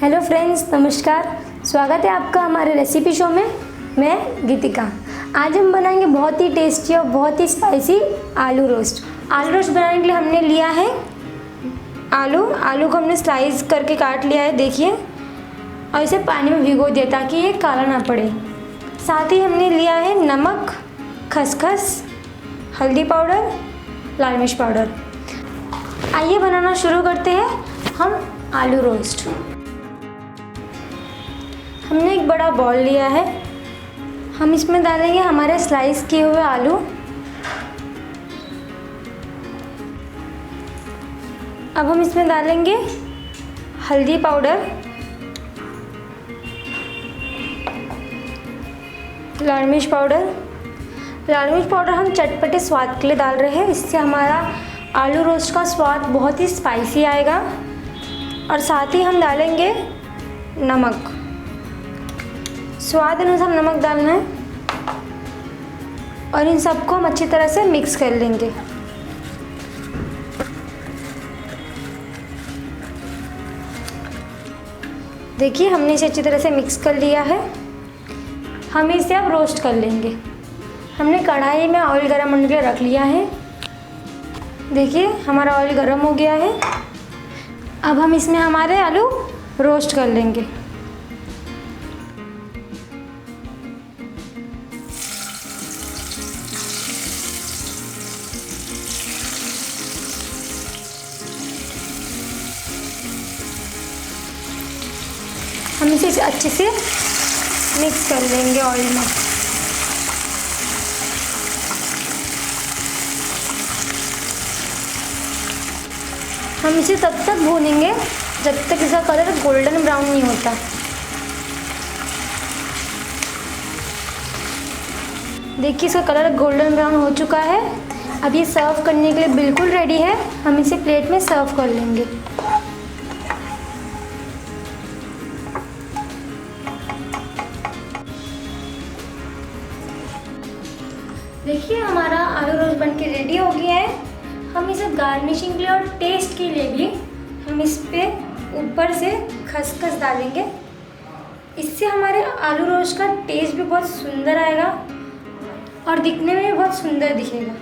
Hello friends, नमस्कार। स्वागत है आपका हमारे रेसिपी शो में। मैं गीतिका। आज हम बनाएंगे बहुत ही टेस्टी और बहुत ही स्पाइसी आलू रोस्ट। आलू रोस्ट बनाने के लिए हमने लिया है आलू को हमने स्लाइस करके काट लिया है, देखिए, और इसे पानी में भिगो दिया ताकि ये काला ना पड़े। साथ ही हमने लिया है नमक, खसखस, हल्दी पाउडर, लाल मिर्च पाउडर। आइए बनाना शुरू करते हैं हम आलू रोस्ट। हमने एक बड़ा बॉल लिया है, हम इसमें डालेंगे हमारे स्लाइस किए हुए आलू। अब हम इसमें डालेंगे हल्दी पाउडर, लाल मिर्च पाउडर। लाल मिर्च पाउडर हम चटपटे स्वाद के लिए डाल रहे हैं, इससे हमारा आलू रोस्ट का स्वाद बहुत ही स्पाइसी आएगा। और साथ ही हम डालेंगे नमक, स्वाद अनुसार नमक डालना है। और इन सबको हम अच्छी तरह से मिक्स कर लेंगे। देखिए, हमने इसे अच्छी तरह से मिक्स कर लिया है। हम इसे अब रोस्ट कर लेंगे। हमने कढ़ाई में ऑयल गरम होने के लिए रख लिया है। देखिए, हमारा ऑयल गरम हो गया है। अब हम इसमें हमारे आलू रोस्ट कर लेंगे। हम इसे अच्छे से मिक्स कर लेंगे ऑयल में। हम इसे तब तक भूनेंगे जब तक इसका कलर गोल्डन ब्राउन नहीं होता। देखिए, इसका कलर गोल्डन ब्राउन हो चुका है। अब ये सर्व करने के लिए बिल्कुल रेडी है। हम इसे प्लेट में सर्व कर लेंगे। देखिए, हमारा आलू रोस्ट बनके रेडी हो गया है। हम इसे गार्निशिंग के लिए और टेस्ट के लिए भी हम इस पे ऊपर से खसखस डालेंगे। इससे हमारे आलू रोस्ट का टेस्ट भी बहुत सुंदर आएगा और दिखने में भी बहुत सुंदर दिखेगा।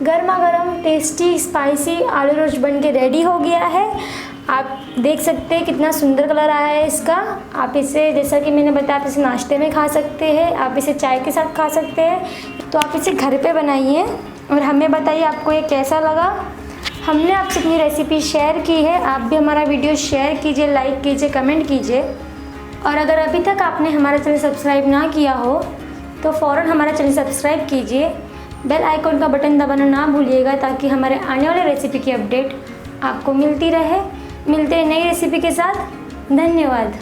गर्मा गर्म टेस्टी स्पाइसी आलू रोस्ट बनके रेडी हो गया है। आप देख सकते हैं कितना सुंदर कलर आया है इसका। आप इसे, जैसा कि मैंने बताया, आप इसे नाश्ते में खा सकते हैं, आप इसे चाय के साथ खा सकते हैं। तो आप इसे घर पे बनाइए और हमें बताइए आपको ये कैसा लगा। हमने आपसे अपनी रेसिपी शेयर की है। आप भी हमारा वीडियो शेयर कीजिए, लाइक कीजिए, कमेंट कीजिए। और अगर अभी तक आपने हमारा चैनल सब्सक्राइब ना किया हो तो फ़ौरन हमारा चैनल सब्सक्राइब कीजिए। बेल आइकॉन का बटन दबाना ना भूलिएगा ताकि हमारे आने वाले रेसिपी की अपडेट आपको मिलती रहे। मिलते हैं नई रेसिपी के साथ। धन्यवाद।